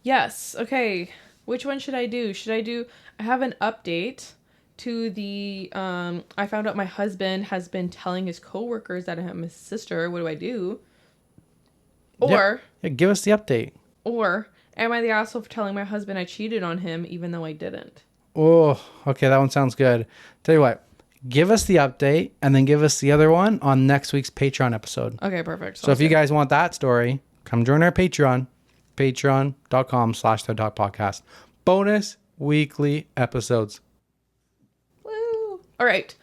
Yes. Okay. Which one should I do? I have an update to the, I found out my husband has been telling his coworkers that I'm his sister. What do I do? Or, Yeah, give us the update. or am I the asshole for telling my husband I cheated on him even though I didn't? Oh, okay. That one sounds good. Tell you what, give us the update and then give us the other one on next week's Patreon episode. Okay, perfect. So if you guys want that story, come join our Patreon, patreon.com/ThreadTalk Podcast. Bonus weekly episodes. Woo! All right.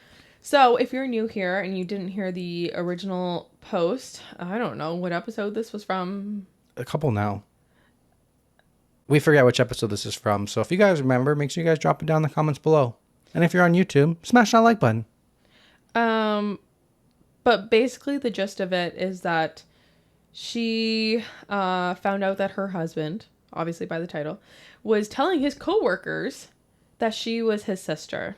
So if you're new here and you didn't hear the original post, I don't know what episode this was from. A couple now. We forget which episode this is from. So if you guys remember, make sure you guys drop it down in the comments below. And if you're on YouTube, smash that like button. But basically the gist of it is that she found out that her husband, obviously by the title, was telling his coworkers that she was his sister.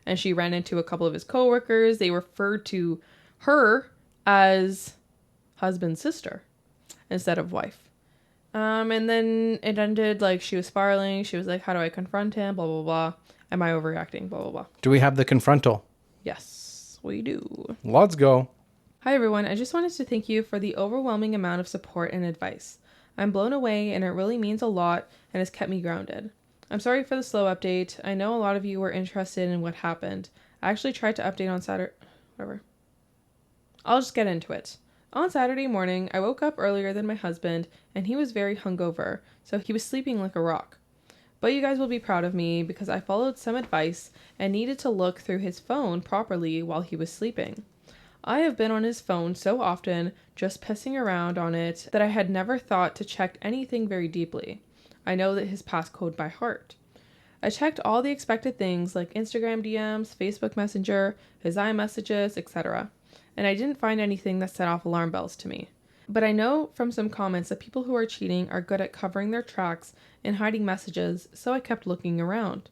And she ran into a couple of his coworkers. They referred to her as husband's sister instead of wife. And then it ended like she was spiraling. She was like, how do I confront him? Blah, blah, blah. Am I overreacting? Blah, blah, blah. Do we have the confrontal? Yes, we do. Let's go. Hi, everyone. I just wanted to thank you for the overwhelming amount of support and advice. I'm blown away, and it really means a lot and has kept me grounded. I'm sorry for the slow update. I know a lot of you were interested in what happened. I actually tried to update on Saturday. Whatever. I'll just get into it. On Saturday morning, I woke up earlier than my husband, and he was very hungover, so he was sleeping like a rock. But you guys will be proud of me because I followed some advice and needed to look through his phone properly while he was sleeping. I have been on his phone so often, just pissing around on it, that I had never thought to check anything very deeply. I know that his passcode by heart. I checked all the expected things like Instagram DMs, Facebook Messenger, his iMessages, etc. And I didn't find anything that set off alarm bells to me. But I know from some comments that people who are cheating are good at covering their tracks and hiding messages, so I kept looking around.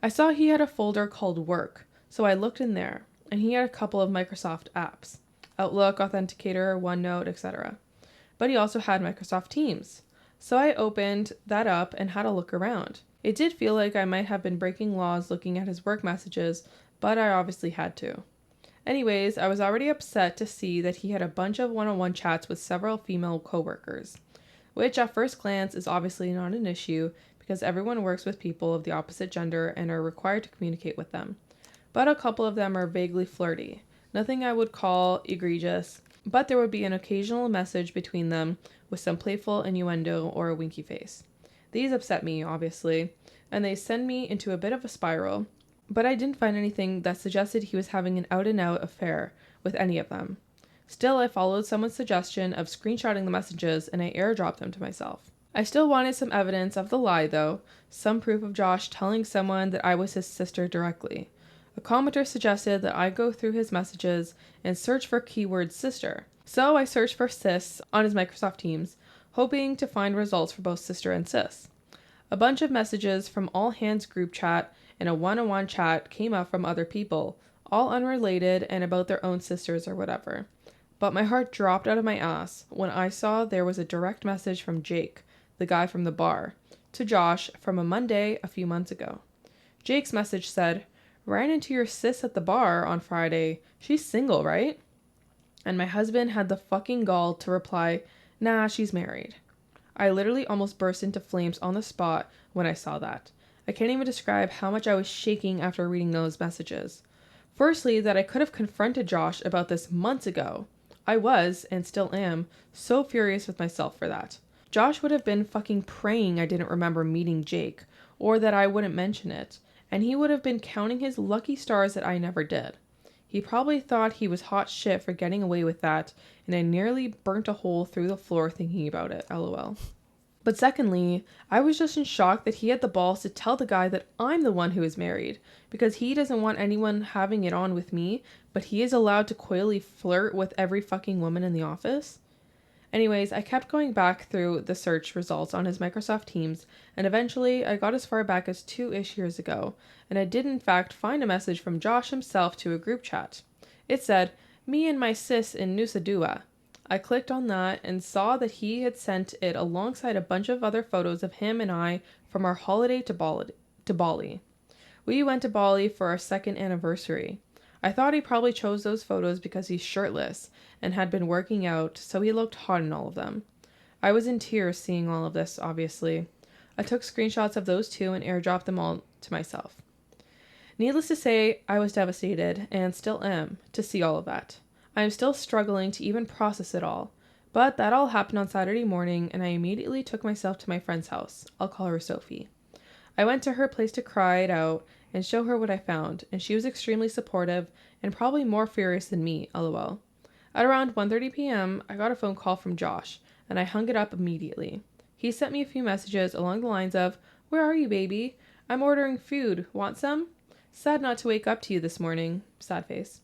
I saw he had a folder called Work, so I looked in there, and he had a couple of Microsoft apps, Outlook, Authenticator, OneNote, etc. But he also had Microsoft Teams. So I opened that up and had a look around. It did feel like I might have been breaking laws looking at his work messages, but I obviously had to. Anyways, I was already upset to see that he had a bunch of one-on-one chats with several female coworkers, which at first glance is obviously not an issue because everyone works with people of the opposite gender and are required to communicate with them. But a couple of them are vaguely flirty. Nothing I would call egregious, but there would be an occasional message between them with some playful innuendo or a winky face. These upset me, obviously, and they send me into a bit of a spiral, but I didn't find anything that suggested he was having an out-and-out affair with any of them. Still, I followed someone's suggestion of screenshotting the messages and I airdropped them to myself. I still wanted some evidence of the lie, though, some proof of Josh telling someone that I was his sister directly. A commenter suggested that I go through his messages and search for keyword sister. So I searched for sis on his Microsoft Teams, hoping to find results for both sister and sis. A bunch of messages from all hands group chat and a one-on-one chat came up from other people, all unrelated and about their own sisters or whatever. But my heart dropped out of my ass when I saw there was a direct message from Jake, the guy from the bar, to Josh from a Monday a few months ago. Jake's message said, "Ran into your sis at the bar on Friday. She's single, right?" And my husband had the fucking gall to reply, "Nah, she's married." I literally almost burst into flames on the spot when I saw that. I can't even describe how much I was shaking after reading those messages. Firstly, that I could have confronted Josh about this months ago. I was, and still am, so furious with myself for that. Josh would have been fucking praying I didn't remember meeting Jake, or that I wouldn't mention it, and he would have been counting his lucky stars that I never did. He probably thought he was hot shit for getting away with that, and I nearly burnt a hole through the floor thinking about it, lol. But secondly, I was just in shock that he had the balls to tell the guy that I'm the one who is married, because he doesn't want anyone having it on with me, but he is allowed to coyly flirt with every fucking woman in the office. Anyways, I kept going back through the search results on his Microsoft Teams, and eventually I got as far back as 2-ish years ago, and I did in fact find a message from Josh himself to a group chat. It said, "Me and my sis in Nusa Dua." I clicked on that and saw that he had sent it alongside a bunch of other photos of him and I from our holiday to Bali. We went to Bali for our second anniversary. I thought he probably chose those photos because he's shirtless and had been working out, so he looked hot in all of them. I was in tears seeing all of this, obviously. I took screenshots of those two and airdropped them all to myself. Needless to say, I was devastated, and still am, to see all of that. I am still struggling to even process it all. But that all happened on Saturday morning, and I immediately took myself to my friend's house. I'll call her Sophie. I went to her place to cry it out and show her what I found, and she was extremely supportive and probably more furious than me, lol. At around 1:30 p.m., I got a phone call from Josh, and I hung it up immediately. He sent me a few messages along the lines of, "Where are you, baby? I'm ordering food. Want some? Sad not to wake up to you this morning." Sad face.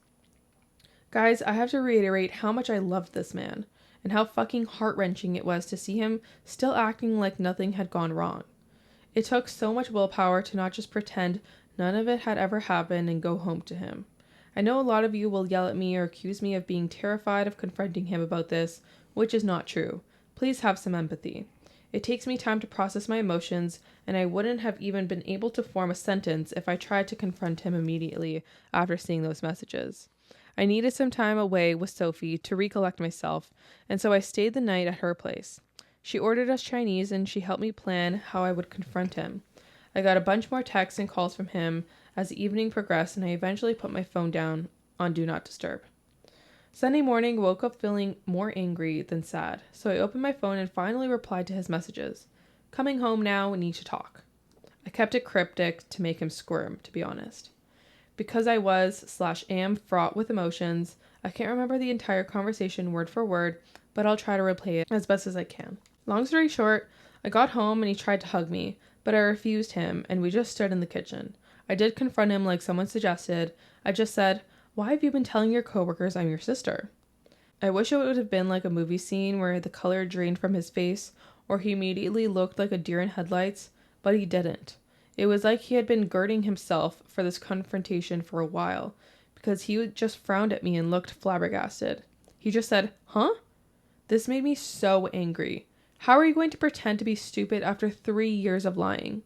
Guys, I have to reiterate how much I loved this man, and how fucking heart-wrenching it was to see him still acting like nothing had gone wrong. It took so much willpower to not just pretend none of it had ever happened and go home to him. I know a lot of you will yell at me or accuse me of being terrified of confronting him about this, which is not true. Please have some empathy. It takes me time to process my emotions, and I wouldn't have even been able to form a sentence if I tried to confront him immediately after seeing those messages. I needed some time away with Sophie to recollect myself, and so I stayed the night at her place. She ordered us Chinese, and she helped me plan how I would confront him. I got a bunch more texts and calls from him as the evening progressed, and I eventually put my phone down on Do Not Disturb. Sunday morning, woke up feeling more angry than sad, so I opened my phone and finally replied to his messages. "Coming home now, need to talk." I kept it cryptic to make him squirm, to be honest. Because I was/am fraught with emotions, I can't remember the entire conversation word for word, but I'll try to replay it as best as I can. Long story short, I got home and he tried to hug me, but I refused him and we just stood in the kitchen. I did confront him like someone suggested. I just said, "Why have you been telling your coworkers I'm your sister?" I wish it would have been like a movie scene where the color drained from his face or he immediately looked like a deer in headlights, but he didn't. It was like he had been girding himself for this confrontation for a while, because he just frowned at me and looked flabbergasted. He just said, "Huh?" This made me so angry. How are you going to pretend to be stupid after 3 years of lying?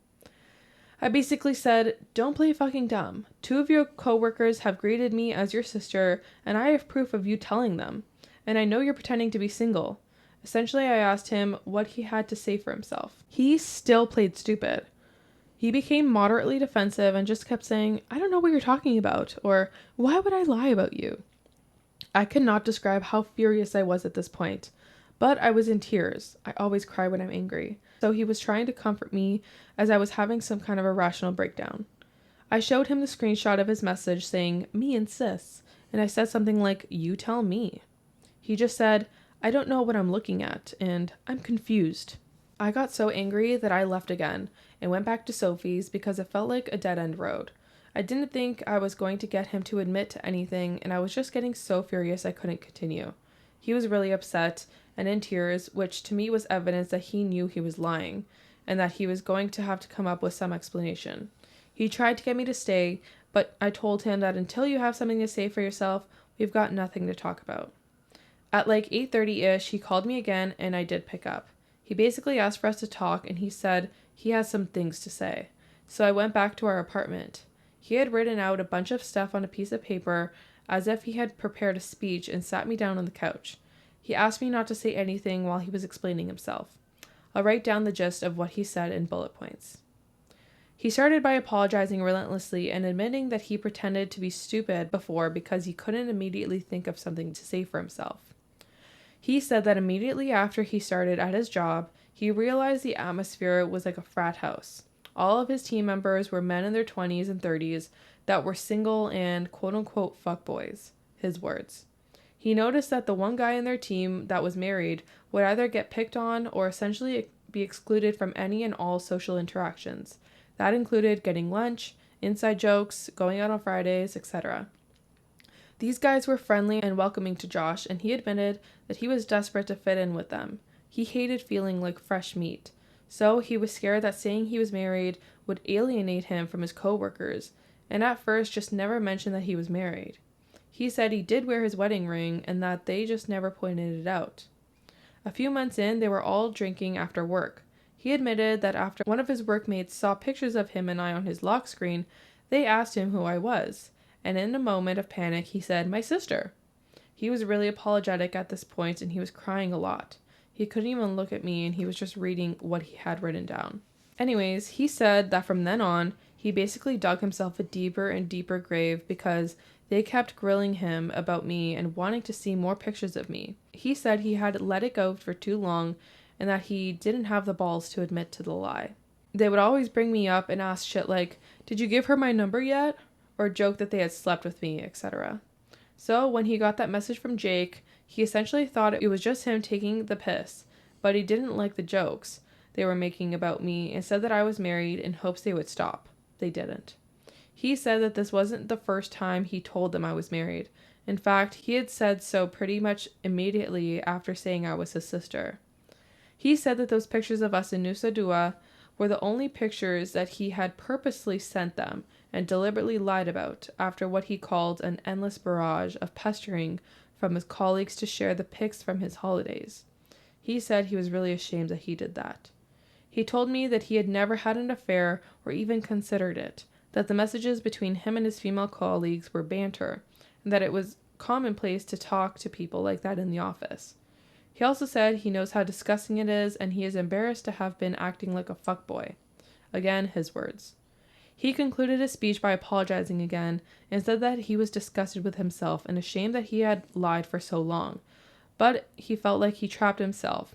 I basically said, "Don't play fucking dumb. 2 of your coworkers have greeted me as your sister, and I have proof of you telling them. And I know you're pretending to be single." Essentially, I asked him what he had to say for himself. He still played stupid. He became moderately defensive and just kept saying, "I don't know what you're talking about," or "Why would I lie about you?" I cannot describe how furious I was at this point, but I was in tears. I always cry when I'm angry. So he was trying to comfort me as I was having some kind of irrational breakdown. I showed him the screenshot of his message saying, "Me and sis," and I said something like, "You tell me." He just said, "I don't know what I'm looking at," and "I'm confused." I got so angry that I left again and went back to Sophie's because it felt like a dead-end road. I didn't think I was going to get him to admit to anything, and I was just getting so furious I couldn't continue. He was really upset and in tears, which to me was evidence that he knew he was lying, and that he was going to have to come up with some explanation. He tried to get me to stay, but I told him that until you have something to say for yourself, we've got nothing to talk about. At like 8:30-ish, he called me again, and I did pick up. He basically asked for us to talk, and he said he has some things to say. So I went back to our apartment. He had written out a bunch of stuff on a piece of paper as if he had prepared a speech and sat me down on the couch. He asked me not to say anything while he was explaining himself. I'll write down the gist of what he said in bullet points. He started by apologizing relentlessly and admitting that he pretended to be stupid before because he couldn't immediately think of something to say for himself. He said that immediately after he started at his job, he realized the atmosphere was like a frat house. All of his team members were men in their 20s and 30s that were single and quote-unquote fuckboys, his words. He noticed that the one guy in their team that was married would either get picked on or essentially be excluded from any and all social interactions. That included getting lunch, inside jokes, going out on Fridays, etc. These guys were friendly and welcoming to Josh, and he admitted that he was desperate to fit in with them. He hated feeling like fresh meat. So he was scared that saying he was married would alienate him from his coworkers, and at first just never mentioned that he was married. He said he did wear his wedding ring and that they just never pointed it out. A few months in, they were all drinking after work. He admitted that after one of his workmates saw pictures of him and I on his lock screen, they asked him who I was, and in a moment of panic, he said, "My sister." He was really apologetic at this point and he was crying a lot. He couldn't even look at me and he was just reading what he had written down. Anyways, he said that from then on, he basically dug himself a deeper and deeper grave because they kept grilling him about me and wanting to see more pictures of me. He said he had let it go for too long and that he didn't have the balls to admit to the lie. They would always bring me up and ask shit like, "Did you give her my number yet?" or joke that they had slept with me, etc. So when he got that message from Jake, he essentially thought it was just him taking the piss, but he didn't like the jokes they were making about me and said that I was married in hopes they would stop. They didn't. He said that this wasn't the first time he told them I was married. In fact, he had said so pretty much immediately after saying I was his sister. He said that those pictures of us in Nusa Dua were the only pictures that he had purposely sent them and deliberately lied about after what he called an endless barrage of pestering from his colleagues to share the pics from his holidays. He said he was really ashamed that he did that. He told me that he had never had an affair or even considered it, that the messages between him and his female colleagues were banter, and that it was commonplace to talk to people like that in the office. He also said he knows how disgusting it is and he is embarrassed to have been acting like a fuckboy. Again, his words. He concluded his speech by apologizing again and said that he was disgusted with himself and ashamed that he had lied for so long, but he felt like he trapped himself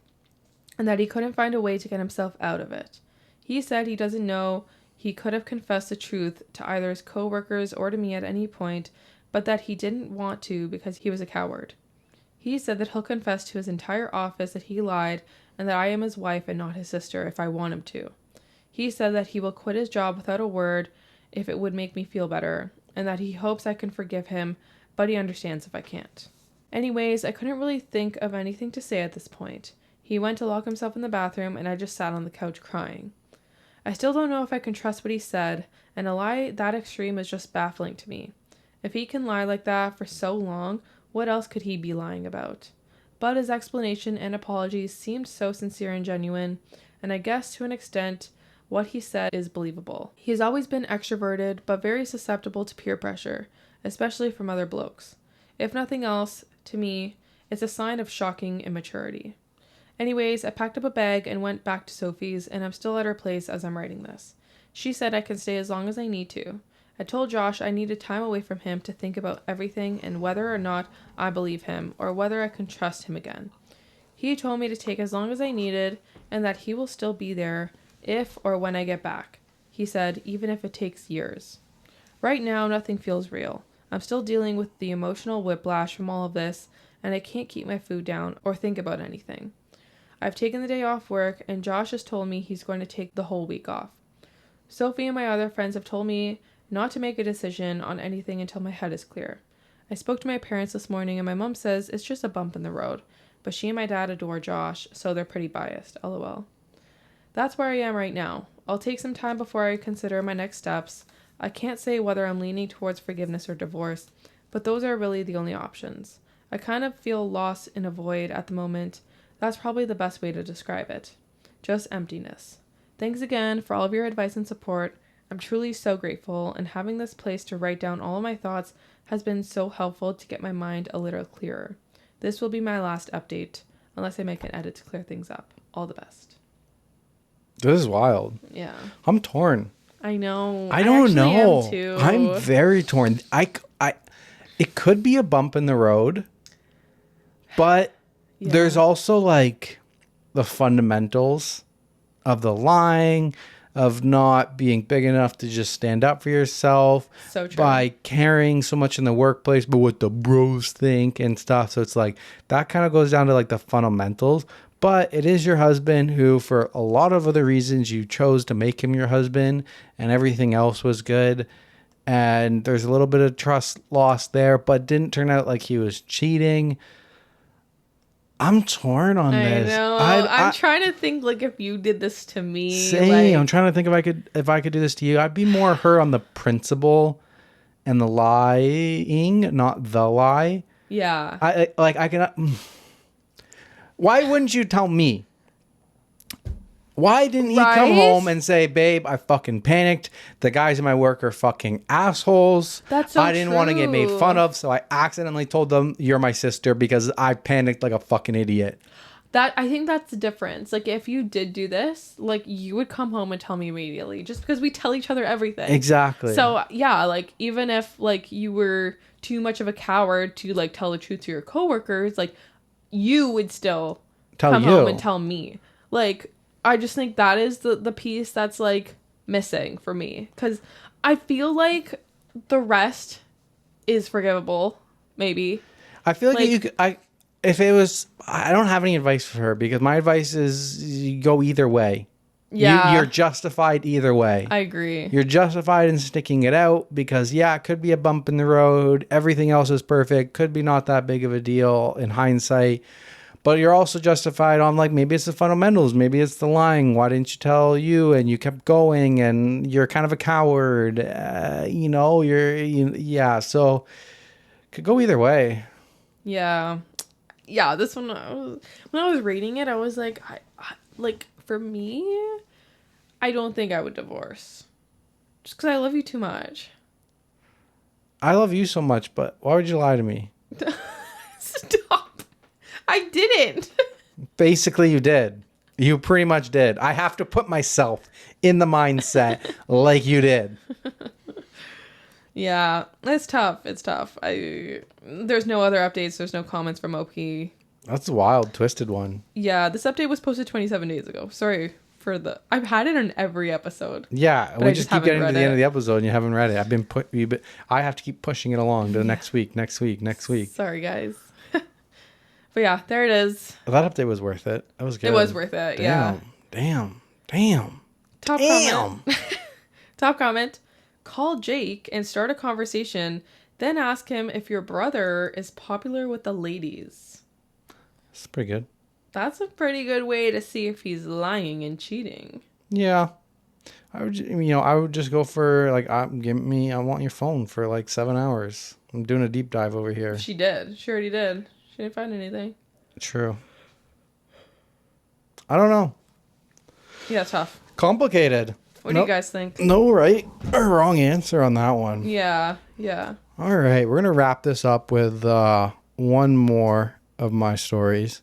and that he couldn't find a way to get himself out of it. He said he doesn't know he could have confessed the truth to either his coworkers or to me at any point, but that he didn't want to because he was a coward. He said that he'll confess to his entire office that he lied and that I am his wife and not his sister if I want him to. He said that he will quit his job without a word if it would make me feel better, and that he hopes I can forgive him, but he understands if I can't. Anyways, I couldn't really think of anything to say at this point. He went to lock himself in the bathroom and I just sat on the couch crying. I still don't know if I can trust what he said, and a lie that extreme is just baffling to me. If he can lie like that for so long, what else could he be lying about? But his explanation and apologies seemed so sincere and genuine, and I guess to an extent, what he said is believable. He has always been extroverted, but very susceptible to peer pressure, especially from other blokes. If nothing else, to me, it's a sign of shocking immaturity. Anyways, I packed up a bag and went back to Sophie's, and I'm still at her place as I'm writing this. She said I can stay as long as I need to. I told Josh I needed time away from him to think about everything and whether or not I believe him, or whether I can trust him again. He told me to take as long as I needed, and that he will still be there if or when I get back. He said, even if it takes years. Right now, nothing feels real. I'm still dealing with the emotional whiplash from all of this, and I can't keep my food down or think about anything. I've taken the day off work, and Josh has told me he's going to take the whole week off. Sophie and my other friends have told me not to make a decision on anything until my head is clear. I spoke to my parents this morning, and my mom says it's just a bump in the road, but she and my dad adore Josh, so they're pretty biased, lol. That's where I am right now. I'll take some time before I consider my next steps. I can't say whether I'm leaning towards forgiveness or divorce, but those are really the only options. I kind of feel lost in a void at the moment. That's probably the best way to describe it. Just emptiness. Thanks again for all of your advice and support. I'm truly so grateful, and having this place to write down all of my thoughts has been so helpful to get my mind a little clearer. This will be my last update, unless I make an edit to clear things up. All the best. This is wild. Yeah. I'm torn. I know. I don't know. Am too. I'm very torn. It could be a bump in the road, but there's also like the fundamentals of the lying, of not being big enough to just stand up for yourself, so true. By caring so much in the workplace, but what the bros think and stuff. So it's like that kind of goes down to like the fundamentals. But it is your husband who, for a lot of other reasons, you chose to make him your husband, and everything else was good. And there's a little bit of trust lost there, but didn't turn out like he was cheating. I'm torn on this. I know. I'm trying to think like if you did this to me. Same. I'm trying to think if I could do this to you. I'd be more her on the principle and the lying, not the lie. Yeah. I cannot. Why wouldn't you tell me? Why didn't he come home and say, babe, I fucking panicked. The guys in my work are fucking assholes. That's so I didn't want to get made fun of, so I accidentally told them you're my sister because I panicked like a fucking idiot. I think that's the difference. Like, if you did do this, like, you would come home and tell me immediately, just because we tell each other everything. Exactly. So, yeah, like, even if, like, you were too much of a coward to, like, tell the truth to your coworkers, like, you would still come home and tell me. Like, I just think that is the piece that's, like, missing for me. Because I feel like the rest is forgivable, maybe. I feel like you could... If it was... I don't have any advice for her because my advice is you go either way. Yeah. You're justified either way. I agree. You're justified in sticking it out because, yeah, it could be a bump in the road. Everything else is perfect. Could be not that big of a deal in hindsight. But you're also justified on, like, maybe it's the fundamentals. Maybe it's the lying. Why didn't you tell you? And you kept going and you're kind of a coward. Yeah. So could go either way. Yeah. Yeah, this one, when I was reading it, I was like, like, for me, I don't think I would divorce. Just because I love you too much. I love you so much, but why would you lie to me? Stop. I didn't. Basically, you did. You pretty much did. I have to put myself in the mindset like you did. Yeah, it's tough. It's tough. There's no other updates. There's no comments from OP. That's a wild, twisted one. Yeah, this update was posted 27 days ago. Sorry for I've had it on every episode. Yeah, we just keep getting to the end of the episode and you haven't read it. I have to keep pushing it along to next week. Sorry, guys. But yeah, there it is. That update was worth it. That was good. It was worth it. Damn. Comment. Top comment. Call Jake and start a conversation, then ask him if your brother is popular with the ladies. That's pretty good. That's a pretty good way to see if he's lying and cheating. Yeah. I would just go for, like, I want your phone for like 7 hours. I'm doing a deep dive over here. She did. She already did. She didn't find anything. True. I don't know. Yeah, tough. Complicated. What do you guys think? No right or wrong answer on that one. Yeah. All right. We're going to wrap this up with one more of my stories.